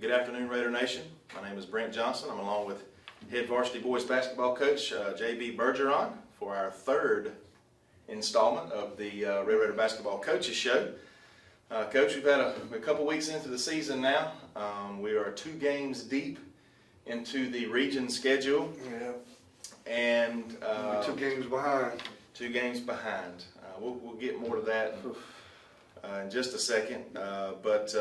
Good afternoon, Raider Nation. My name is Brent Johnson. I'm along with head varsity boys basketball coach J.B. Bergeron for our third installment of the Red Raider Basketball Coaches Show. Coach, we've had a couple weeks into the season now. We are 2 games deep into the region schedule. Yeah. And 2 games behind. 2 games behind. We'll get more to that in just a second. But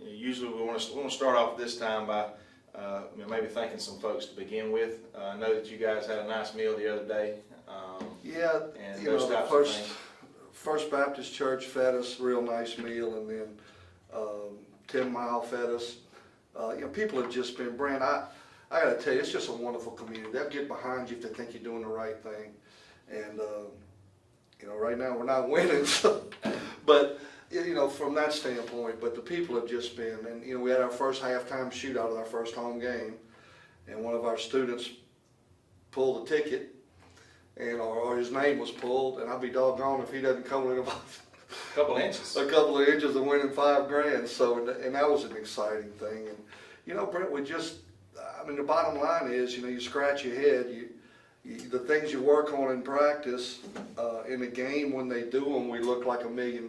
usually we want to start off this time by maybe thanking some folks to begin with. I know that you guys had a nice meal the other day. Yeah, and you know, the First Baptist Church fed us a real nice meal, and then 10 Mile fed us. You know, people have just been, Brent, I got to tell you, it's just a wonderful community. They'll get behind you if they think you're doing the right thing. And, you know, right now we're not winning, so, but, you know, from that standpoint, but the people have just been, and, you know, we had our first halftime shootout of our first home game, and one of our students pulled a ticket, and or his name was pulled, and I'll be doggone if he doesn't come in about a couple of inches of winning $5,000. So, and that was an exciting thing. And you know, Brent, I mean, the bottom line is, you know, you scratch your head, the things you work on in practice, in a game when they do them, we look like $1 million.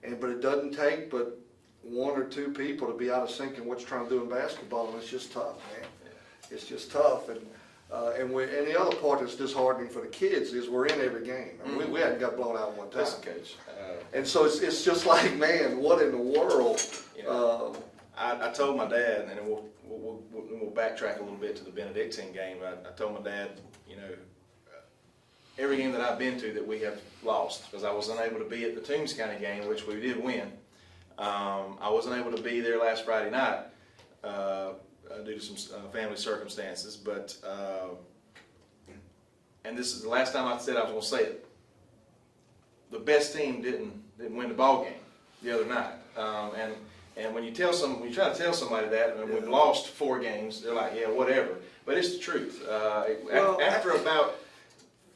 And but it doesn't take but 1 or 2 people to be out of sync in what you're trying to do in basketball, and it's just tough, man. It's just tough. And the other part that's disheartening for the kids is we're in every game. I mean, we hadn't got blown out one time. Listen, Coach. And so it's just like, man, what in the world? You know, I told my dad, and then we'll backtrack a little bit to the Benedictine game. I told my dad, you know, every game that I've been to that we have lost, because I was unable to be at the Toombs County game, which we did win. I wasn't able to be there last Friday night due to some family circumstances, but and this is the last time I said I was going to say it. The best team didn't win the ball game the other night, and when you try to tell somebody that, and we've lost 4 games, they're like, yeah, whatever. But it's the truth. After about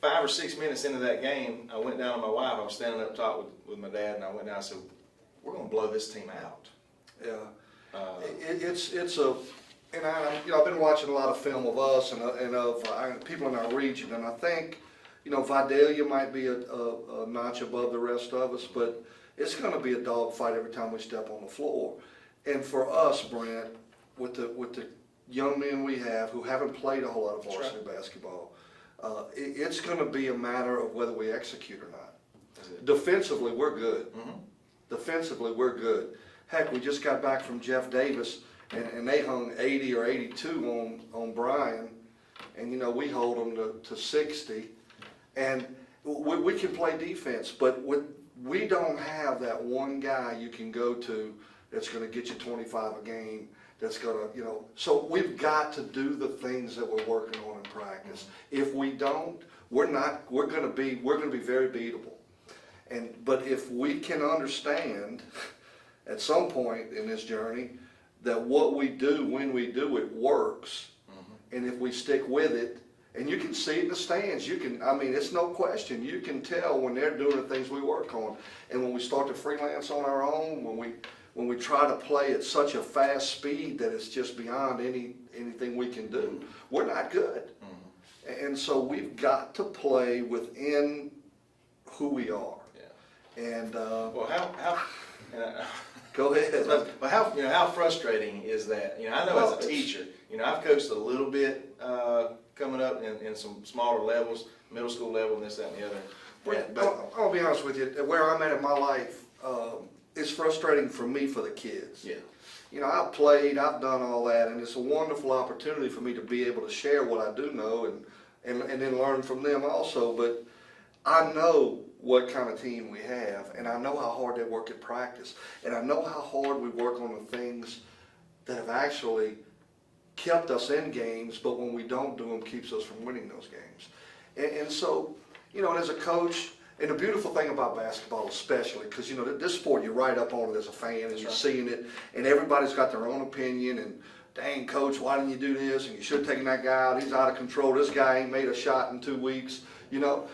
5 or 6 minutes into that game, I went down to my wife. I was standing up top with my dad, and I went down and said, we're going to blow this team out. Yeah, and I've been watching a lot of film of us and of people in our region, and I think, you know, Vidalia might be a notch above the rest of us, but it's going to be a dogfight every time we step on the floor. And for us, Brent, with the young men we have who haven't played a whole lot of varsity basketball, it's going to be a matter of whether we execute or not. Defensively, we're good. Defensively, we're good. Heck, we just got back from Jeff Davis, and they hung 80 or 82 on Brian, and you know, we hold them to 60, and we can play defense, but we don't have that one guy you can go to that's going to get you 25 a game, that's going to, you know, so we've got to do the things that we're working on in practice. If we don't, we're going to be very beatable. But if we can understand at some point in this journey that what we do, when we do it, works, and if we stick with it, and you can see it in the stands, I mean, it's no question, you can tell when they're doing the things we work on. And when we start to freelance on our own, when we try to play at such a fast speed that it's just beyond anything we can do, we're not good. And so we've got to play within who we are. And well, go ahead. But how frustrating is that? You know, I know as a teacher, you know, I've coached a little bit coming up in some smaller levels, middle school level, and this, that, and the other. But I'll be honest with you, where I'm at in my life, it's frustrating for me for the kids. Yeah. You know, I've played, I've done all that, and it's a wonderful opportunity for me to be able to share what I do know and then learn from them also. But I know what kind of team we have, and I know how hard they work at practice, and I know how hard we work on the things that have actually kept us in games, but when we don't do them, keeps us from winning those games. And so, you know, as a coach, and the beautiful thing about basketball especially, because, you know, this sport, you're right up on it as a fan, and you're seeing it, and everybody's got their own opinion, and dang, coach, why didn't you do this, and you should have taken that guy out, he's out of control, this guy ain't made a shot in 2 weeks, you know.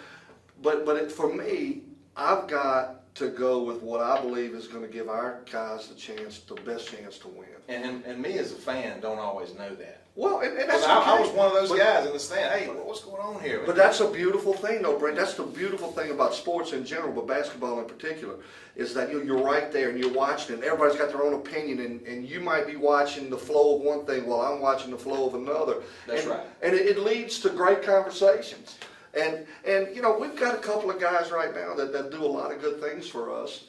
But for me, I've got to go with what I believe is going to give our guys the best chance to win. And me as a fan don't always know that. Well, and that's I okay. was one of those guys in the stand. Hey, what's going on here? But that's a beautiful thing, though, Brent. That's the beautiful thing about sports in general, but basketball in particular, is that you're right there and you're watching, and everybody's got their own opinion, and you might be watching the flow of one thing while I'm watching the flow of another. That's right. And it leads to great conversations. And you know, we've got a couple of guys right now that do a lot of good things for us,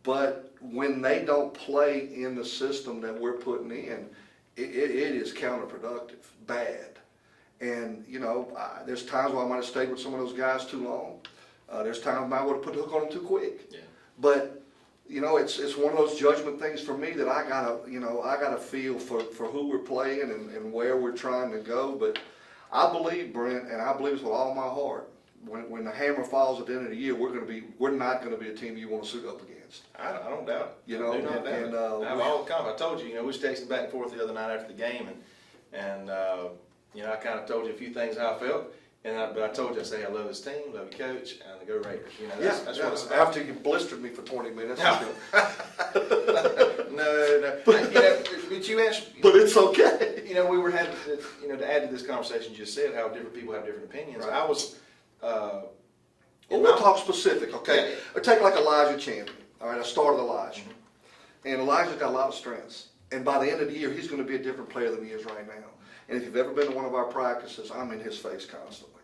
but when they don't play in the system that we're putting in, it is counterproductive, bad. And, you know, there's times where I might have stayed with some of those guys too long. There's times I might would have put the hook on them too quick. Yeah. But, you know, it's one of those judgment things for me that I gotta feel for who we're playing and where we're trying to go. But I believe, Brent, and I believe this with all my heart, when the hammer falls at the end of the year, we're not gonna be a team you want to suit up against. I don't doubt it. You know, I do not doubt and, it. I have all the confidence. I told you, we was texting back and forth the other night after the game, and I kind of told you a few things how I felt, but I told you, I say I love this team, love your coach, and go Raiders. That's what it's about. After you blistered me for 20 minutes. No. No. But you asked. But it's okay. We were having, to add to this conversation you just said, how different people have different opinions. Right. I was. We'll talk specific, okay? Yeah. Or take like Elijah Champion. All right, I started Elijah. Mm-hmm. And Elijah's got a lot of strengths. And by the end of the year, he's going to be a different player than he is right now. And if you've ever been to one of our practices, I'm in his face constantly.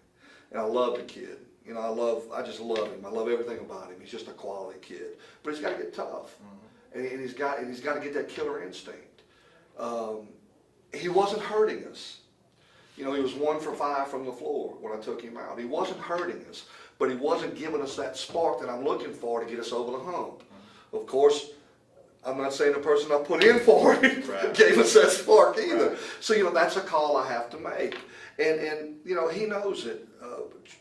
And I love the kid. I just love him. I love everything about him. He's just a quality kid. But he's got to get tough. Mm-hmm. And he's got to get that killer instinct. He wasn't hurting us. He was 1 for 5 from the floor when I took him out. He wasn't hurting us, but he wasn't giving us that spark that I'm looking for to get us over the hump. Of course, I'm not saying the person I put in for him gave us that spark either. Right. So, that's a call I have to make. And he knows it.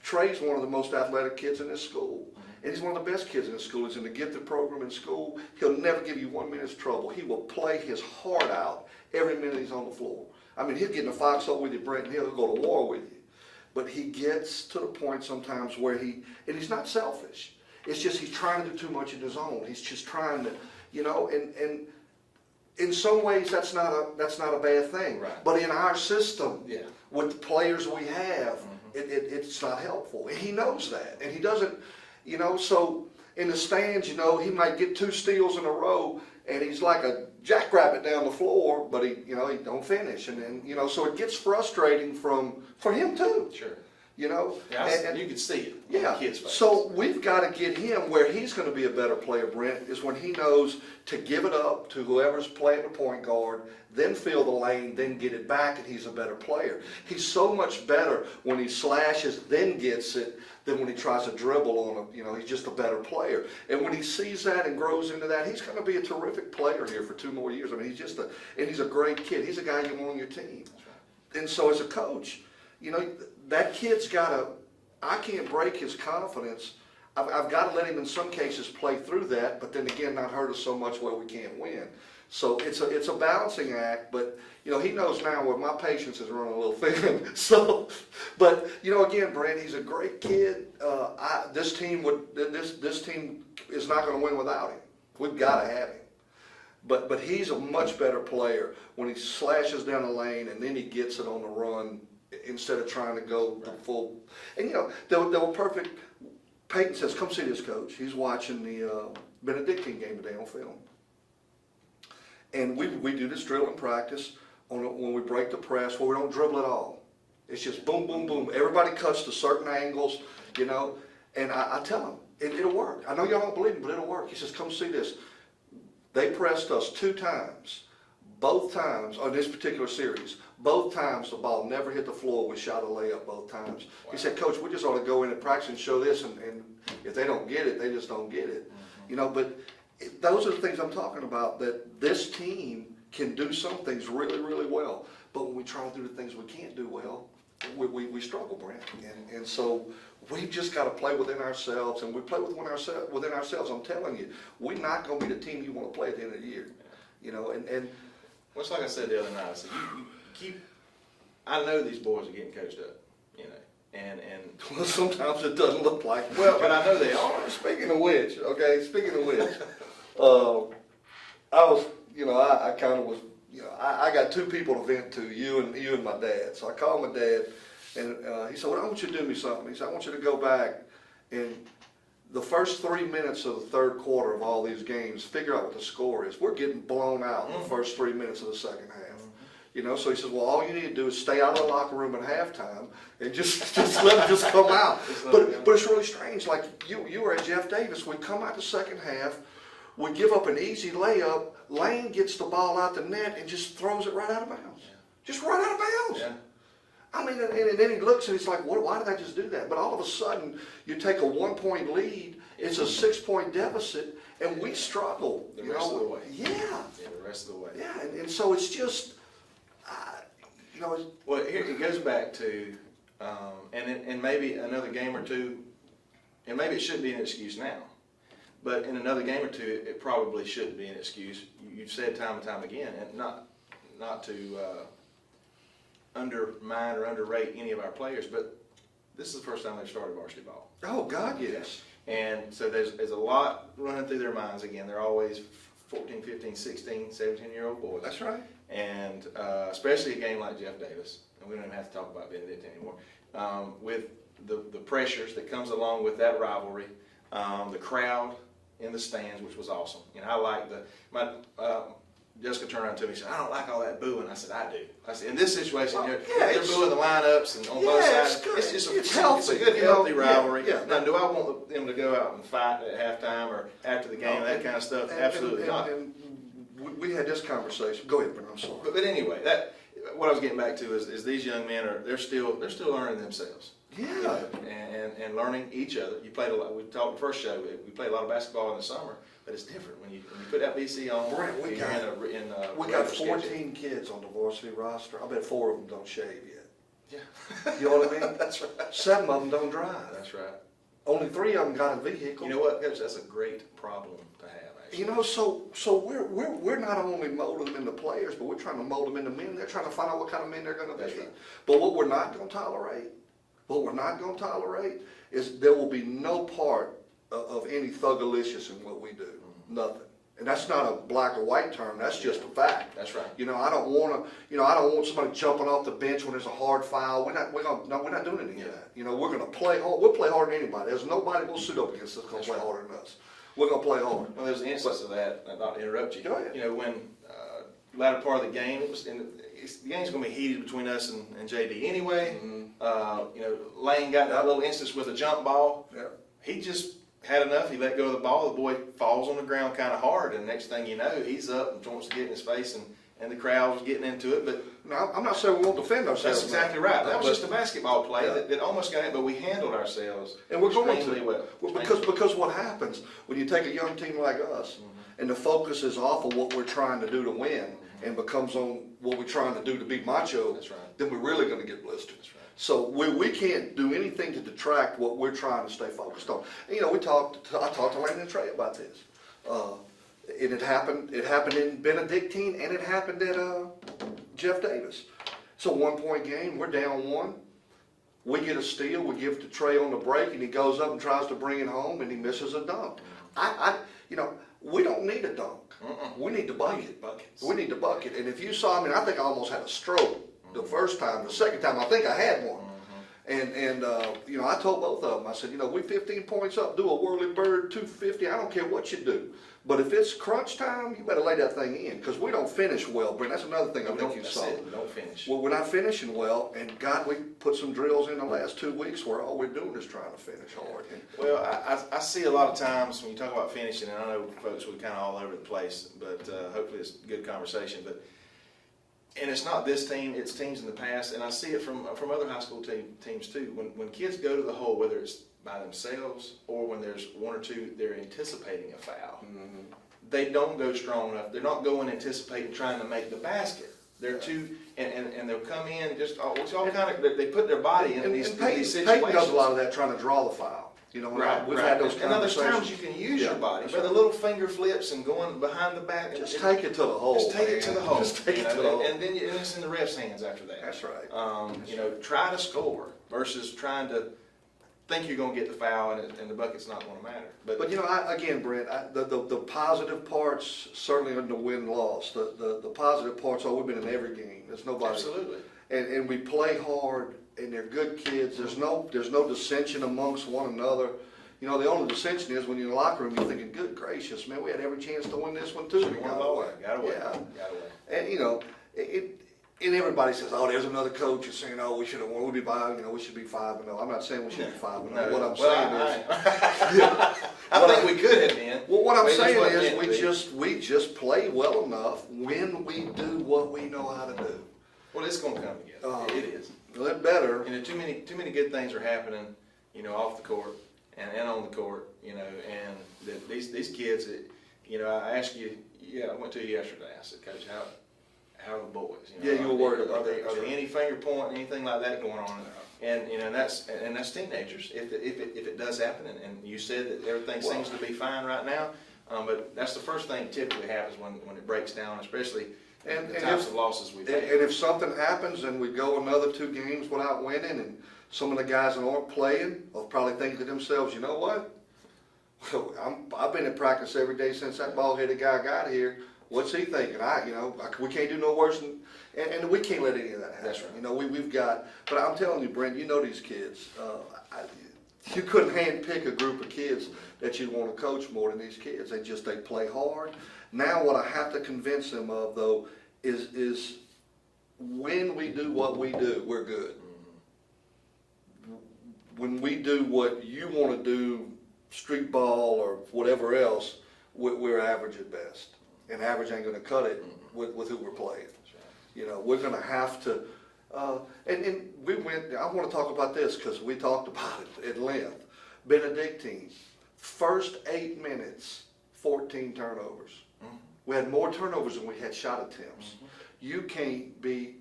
Trey's one of the most athletic kids in this school. And he's one of the best kids in the school. He's in the gifted program in school. He'll never give you 1 minute's trouble. He will play his heart out every minute he's on the floor. I mean, he'll get in a foxhole with you, Brent, and he'll go to war with you. But he gets to the point sometimes where and he's not selfish. It's just he's trying to do too much in his own. He's just trying to, and in some ways that's not a bad thing. Right. But in our system, with the players we have, it's not helpful. And he knows that. And he doesn't, so in the stands, he might get 2 steals in a row, and he's like a jackrabbit down the floor, but he don't finish, and so it gets frustrating for him too. Sure. And you can see it. Yeah. Kids' faces. So we've got to get him where he's going to be a better player, Brent, is when he knows to give it up to whoever's playing the point guard, then fill the lane, then get it back, and he's a better player. He's so much better when he slashes, then gets it, than when he tries to dribble on him. He's just a better player. And when he sees that and grows into that, he's going to be a terrific player here for 2 more years. I mean, he's a great kid. He's a guy you want on your team. And so as a coach, that kid's I can't break his confidence. I've got to let him in some cases play through that, but then again, not hurt us so much where we can't win. So it's a balancing act, but he knows now where my patience is running a little thin. So, but again, Brent, he's a great kid. This team is not going to win without him. We've got to have him. But he's a much better player when he slashes down the lane and then he gets it on the run instead of trying to go the full. And they were perfect. Peyton says, "Come see this, coach." He's watching the Benedictine game today on film. And we do this drill in practice when we break the press where we don't dribble at all. It's just boom, boom, boom. Everybody cuts to certain angles, and I tell them, it'll work. I know y'all don't believe me, but it'll work. He says, "Come see this." They pressed us 2 times. Both times, on this particular series, both times the ball never hit the floor. We shot a layup both times. Wow. He said, "Coach, we just ought to go in and practice and show this, and if they don't get it, they just don't get it." But those are the things I'm talking about, that this team can do some things really, really well. But when we try to do the things we can't do well, we struggle, Brent. And so we've just got to play within ourselves, and we play within ourselves. I'm telling you, we're not going to be the team you want to play at the end of the year. And well, it's like I said the other night. I said, I know these boys are getting coached up. and Well, sometimes it doesn't look like. well, but I know they are. Speaking of which, I was, I kind of was, I got two people to vent to, you and my dad. So I called my dad, and he said, well, I want you to do me something. He said, I want you to go back and the first 3 minutes of the third quarter of all these games, figure out what the score is. We're getting blown out in the first 3 minutes of the second half. So he says, well, all you need to do is stay out of the locker room at halftime and just let it just come out. But it's really strange. Like you were at Jeff Davis. We come out the second half. We give up an easy layup. Lane gets the ball out the net and just throws it right out of bounds. Yeah. Just right out of bounds. Yeah. I mean, and then he looks and he's like, why did I just do that? But all of a sudden, you take a 1-point lead. It's a 6-point deficit, and we struggle. The rest of the way. Yeah. The rest of the way. Yeah, and so it's just, Well, here it goes back to, and maybe another game or two, and maybe it shouldn't be an excuse now, but in another game or two, it probably shouldn't be an excuse. You've said time and time again, and not to undermine or underrate any of our players, but this is the first time they've started varsity ball. Oh, God, yes. And so there's a lot running through their minds again. They're always 14, 15, 16, 17-year-old boys. That's right. And especially a game like Jeff Davis, and we don't even have to talk about Benedict anymore, with the pressures that comes along with that rivalry, the crowd in the stands, which was awesome. I like Jessica turned around to me and said, I don't like all that booing. I said, I do. I said, in this situation, they're booing the lineups and on both sides. It's healthy. It's a good, healthy rivalry. Yeah. Now, do I want them to go out and fight at halftime or after the game, that kind of stuff? Absolutely not. We had this conversation. Go ahead, Brent, I'm sorry. But anyway, what I was getting back to is these young men they're still learning themselves. Yeah. And learning each other. You played a lot. We talked the first show. We played a lot of basketball in the summer, but it's different when you put that BC on. Brent, we got 14 kids on the varsity roster. I bet 4 of them don't shave yet. Yeah. You know what I mean? That's right. 7 of them don't drive. That's right. Only 3 of them got a vehicle. You know what, Coach? That's a great problem to have. Actually. So we're not only molding them into players, but we're trying to mold them into men. They're trying to find out what kind of men they're going to be. That's right. But what we're not going to tolerate is there will be no part of any thugalicious in what we do. Mm-hmm. Nothing. And that's not a black or white term. That's just a fact. That's right. I don't want somebody jumping off the bench when there's a hard foul. We're not doing any of that. We're going to play hard. We'll play harder than anybody. There's nobody we'll suit up against that's going to play harder than us. We're going to play hard. Well, there's an instance of that. Not to interrupt you. Go ahead. When latter part of the game, the game's going to be heated between us and JD anyway. Mm-hmm. Lane got that little instance with a jump ball. Yeah. He just had enough. He let go of the ball. The boy falls on the ground kind of hard, and next thing you know, he's up and wants to get in his face, and the crowd was getting into it. But no, I'm not saying we won't defend ourselves. That's exactly right. That was just a basketball play that almost got in, but we handled ourselves and we're going extremely well. Because what happens when you take a young team like us, mm-hmm. and the focus is off of what we're trying to do to win, mm-hmm. and becomes on what we're trying to do to be macho, that's right. Then we're really going to get blistered. That's right. So we can't do anything to detract what we're trying to stay focused on. I talked to Landon and Trey about this. And it happened in Benedictine, and it happened at Jeff Davis. It's a 1-point game. We're down 1. We get a steal. We give it to Trey on the break, and he goes up and tries to bring it home, and he misses a dunk. We don't need a dunk. We need the bucket. We need the bucket. And if you saw, I think I almost had a stroke the first time. The second time, I think I had one. And I told both of them, I said, we 15 points up, do a whirly bird, 250, I don't care what you do. But if it's crunch time, you better lay that thing in, because we don't finish well, Brent. That's another thing I think you saw. We don't finish. Well, we're not finishing well, and God, we put some drills in the last 2 weeks where all we're doing is trying to finish hard. Well, I see a lot of times when you talk about finishing, and I know folks were kind of all over the place, but hopefully it's a good conversation. And it's not this team, it's teams in the past, and I see it from other high school teams too. When kids go to the hole, whether it's by themselves or when there's 1 or 2, they're anticipating a foul. Mm-hmm. They don't go strong enough. They're not going anticipating trying to make the basket. They're too, and they'll come in just all kind of. They put their body in these situations. Peyton does a lot of that, trying to draw the foul. We've had those conversations. And there's times you can use your body, but the little finger flips and going behind the back. Just take it to the hole. Just take it to the hole. Just take it to the hole. And then it's in the ref's hands after that. That's right. Try to score. versus trying to think you're going to get the foul and the bucket's not going to matter. But you know, again, Brent, the positive parts certainly in the win-loss. The positive parts are we've been in every game. There's nobody. Absolutely. And we play hard, and they're good kids. There's no dissension amongst one another. You know, the only dissension is when you're in the locker room, you're thinking, good gracious, man, we had every chance to win this one too. We got away. Got away. Yeah. Got away. And you know, and everybody says, oh, there's another coach who's saying, oh, we should have won. We'd be by, you know, we should be 5-0. I'm not saying we should be 5-0. No. What I'm Well, saying is, I think we could have been. well, what I'm Maybe saying wasn't is meant to be. we just play well enough when we do what we know how to do. Well, it's going to come together. It is. Well, it better. You know, too many good things are happening, you know, off the court and on the court, you know, and these kids, you know, I asked you, I went to you yesterday. I said, Coach, how are the boys? You know, Yeah, you were worried about are that. there any finger point, anything like that going on? And you know, that's teenagers. If it does happen, and you said that everything seems to be fine right now, but that's the first thing that typically happens when it breaks down, especially the types of losses we've had. And if something happens and we go another 2 games without winning, and some of the guys that aren't playing will probably think to themselves, you know what? I've been in practice every day since that ball-headed guy got here. What's he thinking? We can't do no worse than, and we can't let any of that happen. That's right. You know, we've got, but I'm telling you, Brent, you know these kids. You couldn't handpick a group of kids that you'd want to coach more than these kids. They play hard. Now what I have to convince them of, though, is when we do what we do, we're good. When we do what you want to do, street ball or whatever else, we're average at best. And average ain't going to cut it with who we're playing. You know, we're going to have to, and we went, I want to talk about this because we talked about it at length. Benedictine, first 8 minutes, 14 turnovers. We had more turnovers than we had shot attempts. You can't be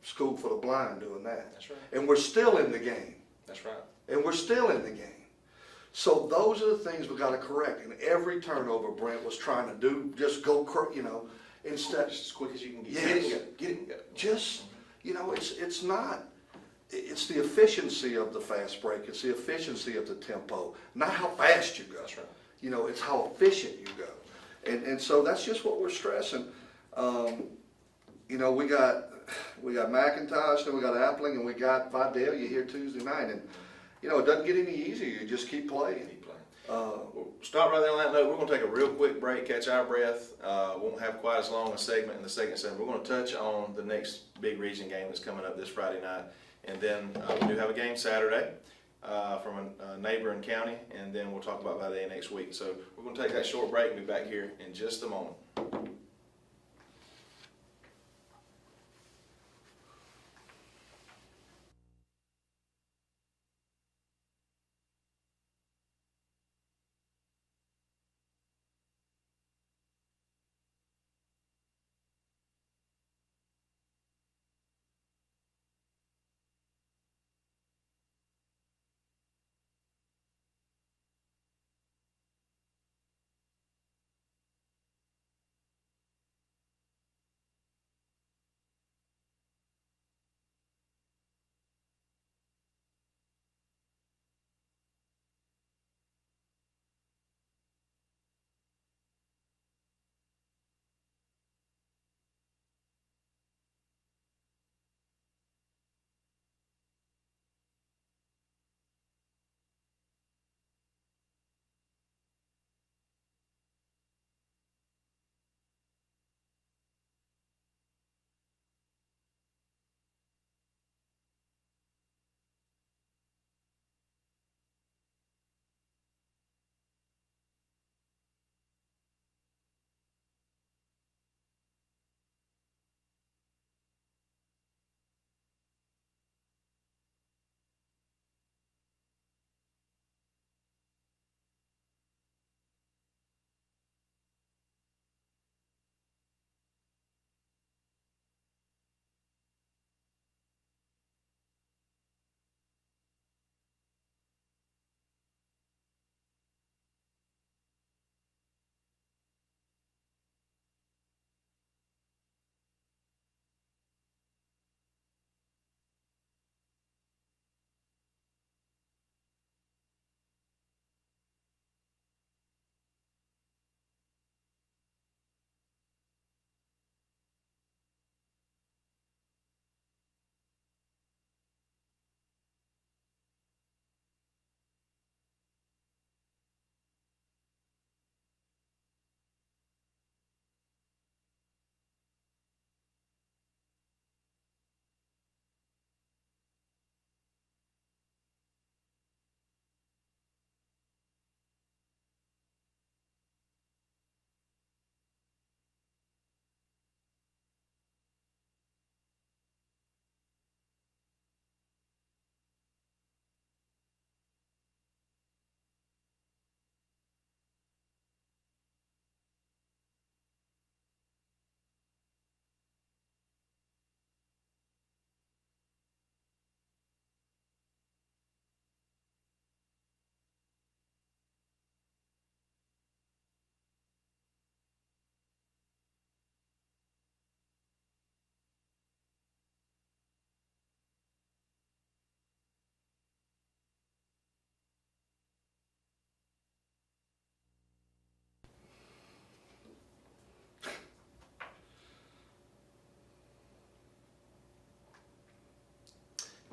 school for the blind doing that. That's right. And we're still in the game. That's right. And we're still in the game. So those are the things we got to correct. And every turnover, Brent was trying to do, just go, you know, instead. Just as quick as you can get. Yes. Get it and go. Get it and go. Just, you know, it's not, it's the efficiency of the fast break. It's the efficiency of the tempo, not how fast you go. That's right. You know, it's how efficient you go. And so that's just what we're stressing. You know, we got McIntosh, then we got Appling, and we got Vidalia here Tuesday night. And, you know, it doesn't get any easier. You just keep playing. We'll stop right there on that note. We're going to take a real quick break, catch our breath. Won't have quite as long a segment in the second segment. We're going to touch on the next big region game that's coming up this Friday night. And then we do have a game Saturday from a neighboring county. And then we'll talk about Vidalia next week. So we're going to take that short break and be back here in just a moment.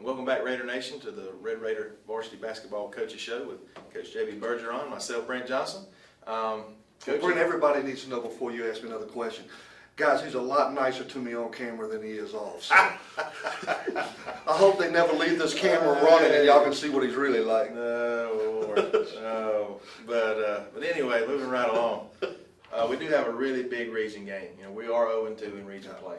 Welcome back, Raider Nation, to the Red Raider Varsity Basketball Coaches Show with Coach J.B. Bergeron, myself, Brent Johnson. Brent, everybody needs to know before you ask me another question. Guys, he's a lot nicer to me on camera than he is off. So I hope they never leave this camera running and y'all can see what he's really like. No, Lord. No. But anyway, moving right along. We do have a really big region game. We are 0-2 in region play.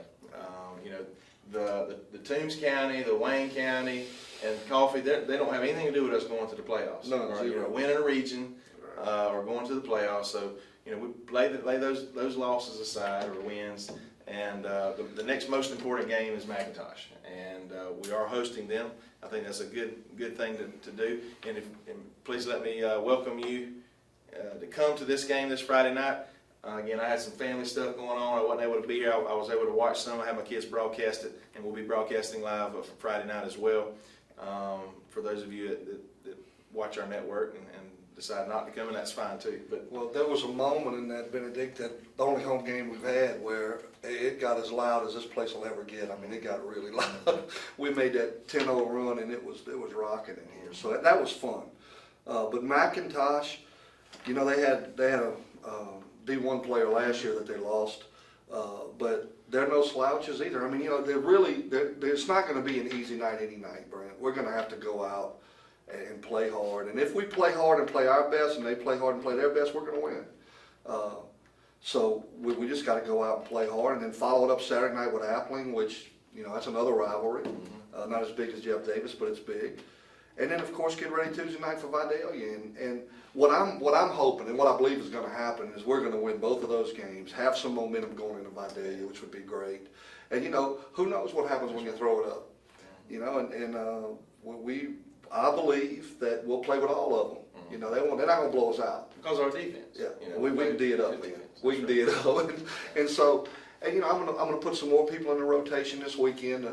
The Toombs County, the Wayne County, and Coffee, they don't have anything to do with us going to the playoffs. No, or, winning a region or going to the playoffs. So, we lay those losses aside or wins. And the next most important game is McIntosh, and we are hosting them. I think that's a good thing to do. And please let me welcome you to come to this game this Friday night. Again, I had some family stuff going on. I wasn't able to be here. I was able to watch some. I had my kids broadcast it, and we'll be broadcasting live for Friday night as well. For those of you that watch our network and decide not to come, and that's fine too. But well, there was a moment in that Benedict, that the only home game we've had, where it got as loud as this place will ever get. I mean, it got really loud. We made that 10-0 run, and it was rocking in here. So that was fun. But McIntosh, they had a D1 player last year that they lost, but they're no slouches either. I mean, it's not going to be an easy night any night, Brent. We're going to have to go out and play hard. And if we play hard and play our best, and they play hard and play their best, we're going to win. So we just got to go out and play hard, and then follow it up Saturday night with Appling, which, that's another rivalry. Not as big as Jeff Davis, but it's big. And then, of course, get ready Tuesday night for Vidalia. And what I'm hoping, and what I believe is going to happen, is we're going to win both of those games, have some momentum going into Vidalia, which would be great. And, who knows what happens when you throw it up. I believe that we'll play with all of them. They're not going to blow us out. Because of our defense. Yeah, we can D it up. We can D it up. And so, I'm going to put some more people in the rotation this weekend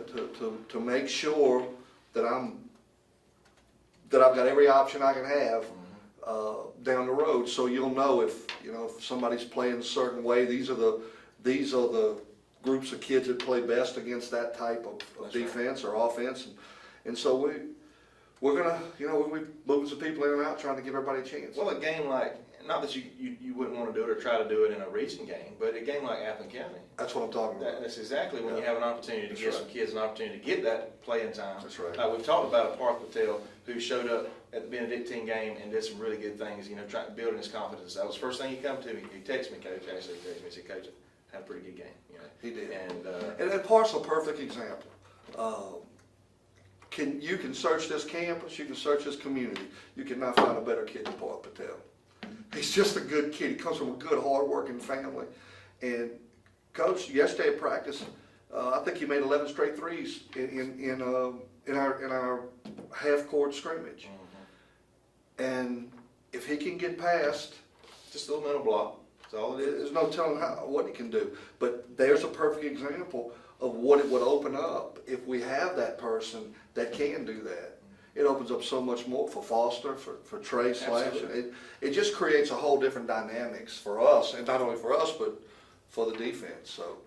to make sure that I've got every option I can have down the road, so you'll know if somebody's playing a certain way. These are the groups of kids that play best against that type of defense or offense, and so we're gonna we moving some people in and out, trying to give everybody a chance. Well, a game like, not that you wouldn't want to do it or try to do it in a region game, but a game like Appling County. That's what I'm talking about. That's exactly when you have an opportunity to give some kids an opportunity to get that playing time. That's right. We've talked about a Parth Patel who showed up at the Benedictine game and did some really good things, building his confidence. That was the first thing he come to me. He texted me, Coach, actually he texted me, he said, Coach, I had a pretty good game. He did. And Parth's a perfect example. You can search this campus, you can search this community. You cannot find a better kid than Parth Patel. He's just a good kid. He comes from a good, hard-working family. And Coach, yesterday at practice, I think he made 11 straight threes in our half-court scrimmage. And if he can get past, just a little mental block. That's all it is. There's no telling what he can do. But there's a perfect example of what it would open up if we have that person that can do that. It opens up so much more for Foster, for Trey Slash. It just creates a whole different dynamics for us, and not only for us, but for the defense. So,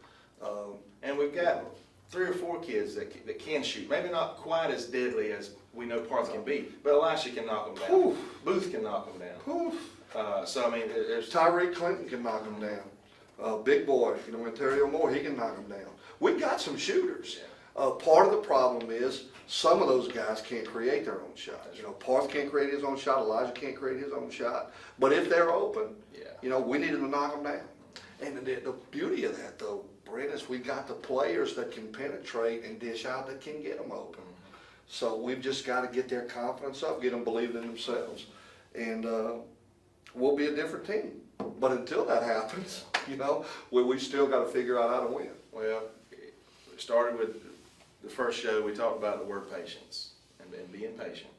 and we've got 3 or 4 kids that can shoot. Maybe not quite as deadly as we know Parth can be, but Elisha can knock them down. Oof. Booth can knock them down. So, I mean, there's... Tyreek Clinton can knock them down. Big boy, Ontario Moore, he can knock them down. We've got some shooters. Yeah. Part of the problem is some of those guys can't create their own shot. Parth can't create his own shot. Elijah can't create his own shot. But if they're open, we need them to knock them down. And the beauty of that, though, Brent, is we got the players that can penetrate and dish out that can get them open. So we've just got to get their confidence up, get them believing in themselves, and we'll be a different team. But until that happens, we still got to figure out how to win. Well, it started with the first show. We talked about the word patience and being patient,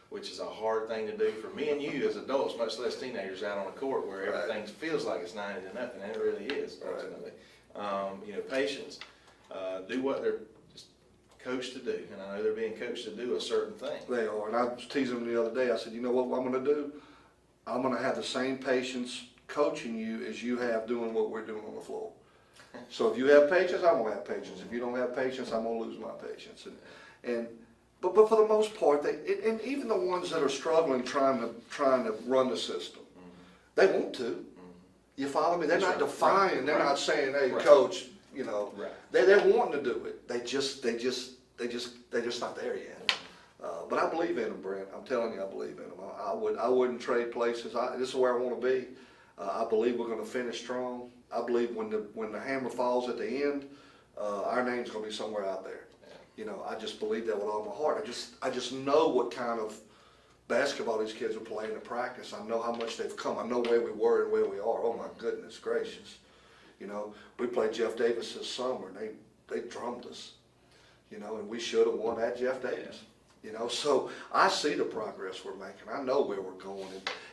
which is a hard thing to do for me and you as adults, much less teenagers out on the court where everything feels like it's 90 to nothing, and it really is ultimately. Patience. Do what they're coached to do, and I know they're being coached to do a certain thing. They are, and I was teasing them the other day. I said, you know what I'm going to do? I'm going to have the same patience coaching you as you have doing what we're doing on the floor. So if you have patience, I'm going to have patience. If you don't have patience, I'm going to lose my patience. But for the most part, and even the ones that are struggling trying to run the system, they want to. You follow me? They're not defying. They're not saying, "Hey, coach," you know. They're wanting to do it. They just not there yet. But I believe in them, Brent. I'm telling you, I believe in them. I wouldn't trade places. This is where I want to be. I believe we're going to finish strong. I believe when the hammer falls at the end, our name's going to be somewhere out there. You know, I just believe that with all my heart. I just know what kind of basketball these kids are playing in practice. I know how much they've come. I know where we were and where we are. Oh my goodness gracious. You know, we played Jeff Davis this summer and they drummed us. You know, and we should have won at Jeff Davis. You know, so I see the progress we're making. I know where we're going.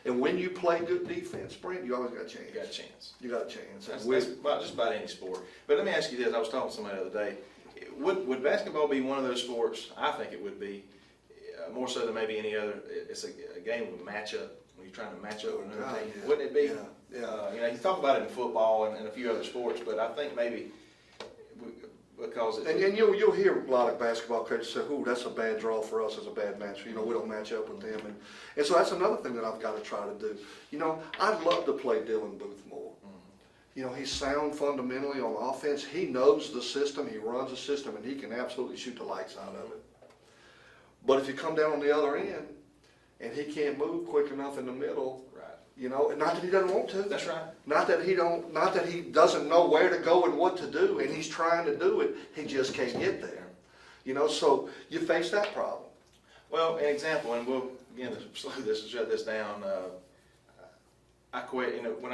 And when you play good defense, Brent, you always got a chance. You got a chance. You got a chance. That's about, just about any sport. But let me ask you this. I was talking to somebody the other day. Would basketball be one of those sports? I think it would be, more so than maybe any other. It's a game of matchup. When you're trying to match up with another team. Yeah. Wouldn't it be? Yeah. You know, you talk about it in football and a few other sports, but I think maybe because it's... And you'll hear a lot of basketball coaches say, "Ooh, that's a bad draw for us, as a bad match. You know, we don't match up with them." And so that's another thing that I've got to try to do. You know, I'd love to play Dylan Booth more. You know, he's sound fundamentally on offense. He knows the system. He runs the system, and he can absolutely shoot the lights out of it. But if you come down on the other end, and he can't move quick enough in the middle, you know, not that he doesn't want to. That's right. Not that he doesn't know where to go and what to do, and he's trying to do it. He just can't get there. You know, so you face that problem. Well, an example, and we'll begin to slow this and shut this down. I quit. You know, when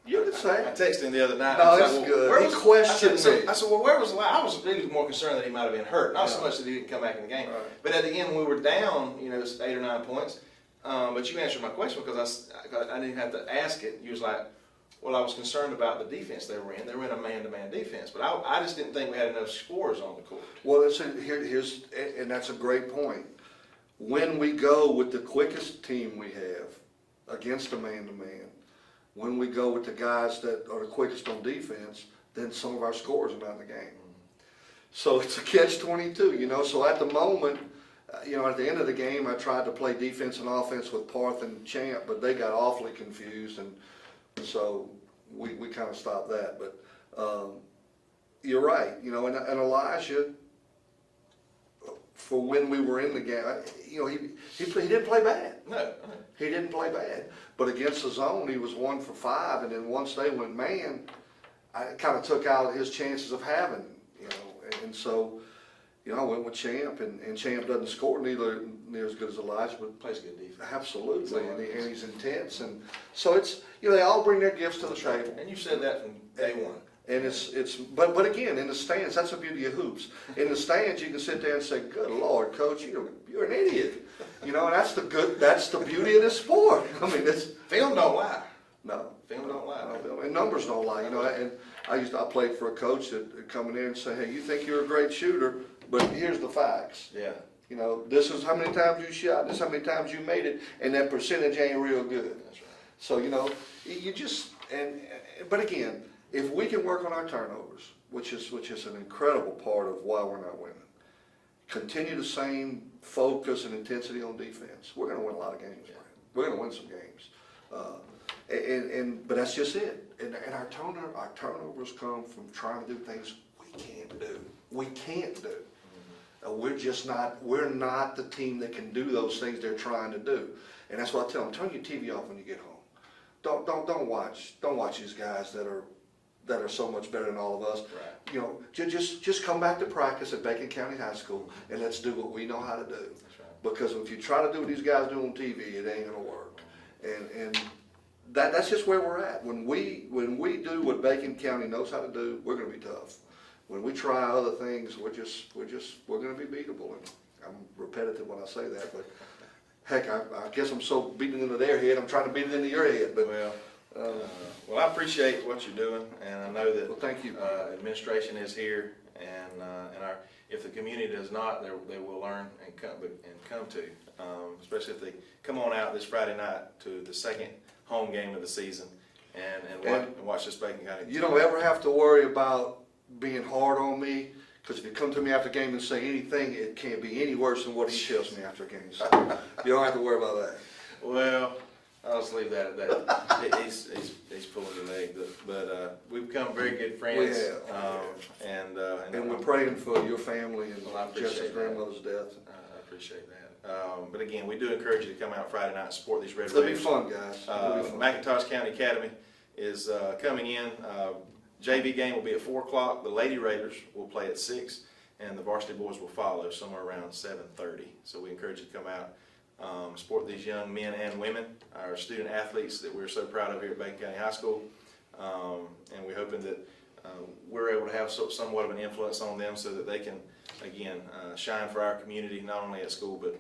you could say. I texted him the other night. No, it's good. He questioned me. I said, well, where was the line? I was really more concerned that he might have been hurt. Not so much that he didn't come back in the game. Right. But at the end, when we were down, you know, 8 or 9 points. But you answered my question because I didn't have to ask it. You was like, well, I was concerned about the defense they were in. They were in a man-to-man defense. But I just didn't think we had enough scores on the court. Well, here's and that's a great point. When we go with the quickest team we have against a man-to-man, when we go with the guys that are the quickest on defense, then some of our scores are not in the game. So it's a catch-22, you know. So at the moment, you know, at the end of the game, I tried to play defense and offense with Parth and Champ, but they got awfully confused, and so we kind of stopped that. But you're right, you know, and Elijah, for when we were in the game, you know, he didn't play bad. No. He didn't play bad. But against the zone, he was 1 for 5, and then once they went man, I kind of took out his chances of having, you know, and so, you know, I went with Champ, and Champ doesn't score near as good as Elijah, but plays good defense. Absolutely, and he's intense, and so it's, you know, they all bring their gifts to the table. And you said that from day one. And but again, in the stands, that's the beauty of hoops. In the stands, you can sit there and say, "Good Lord, Coach, you're an idiot," you know, and that's the beauty of this sport. I mean, film don't lie. No, film don't lie. No, and numbers don't lie, you know. And I played for a coach that coming in and say, "Hey, you think you're a great shooter, but here's the facts. Yeah. You know, this is how many times you shot, this is how many times you made it, and that percentage ain't real good." That's right. So, you know, you just but again, if we can work on our turnovers, which is an incredible part of why we're not winning, continue the same focus and intensity on defense, we're going to win a lot of games. Yeah. We're going to win some games. But that's just it. And our turnovers come from trying to do things we can't do. We can't do. We're not the team that can do those things they're trying to do. And that's what I tell them: turn your TV off when you get home. Don't watch these guys that are so much better than all of us. Right. You know, just come back to practice at Bacon County High School and let's do what we know how to do. That's right. Because if you try to do what these guys do on TV, it ain't gonna work. And that's just where we're at. When we do what Bacon County knows how to do, we're gonna be tough. When we try other things, we're gonna be beatable. And I'm repetitive when I say that, but heck, I guess I'm so beating it into their head, I'm trying to beat it into your head. But well, I appreciate what you're doing, and I know that. Well, thank you. Administration is here, and if the community does not, they will learn and come to, especially if they come on out this Friday night to the second home game of the season, and watch this Bacon County. You don't ever have to worry about being hard on me, Because if you come to me after a game and say anything, it can't be any worse than what he tells me after a game. So you don't have to worry about that. Well, I'll just leave that at that. He's pulling the leg, but we've become very good friends. We have. And we're praying for your family and Well, I appreciate Jessica's that. grandmother's death. I appreciate that. But again, we do encourage you to come out Friday night and support these Red It'll be Raiders. fun, guys. It'll be fun. McIntosh County Academy is coming in. JV game will be at 4 o'clock. The Lady Raiders will play at 6, and the varsity boys will follow somewhere around 7:30. So we encourage you to come out, support these young men and women, our student athletes that we're so proud of here at Bacon County High School. And we're hoping that we're able to have somewhat of an influence on them so that they can, again, shine for our community, not only at school, but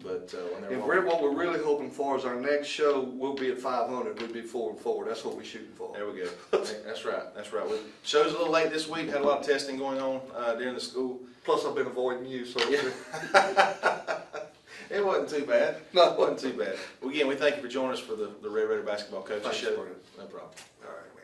when they're And what we're really hoping for is our next show will be at 500. We'll be 4 and 4. That's what we're shooting for. There we go. That's right. That's right. Show's a little late this week. Had a lot of testing going on during the school. Plus, I've been avoiding you, so Yeah. It wasn't too bad. No. It wasn't too bad. Well, again, we thank you for joining us for the Red Raider basketball coaches Thanks, show. Brandon. No problem. all right.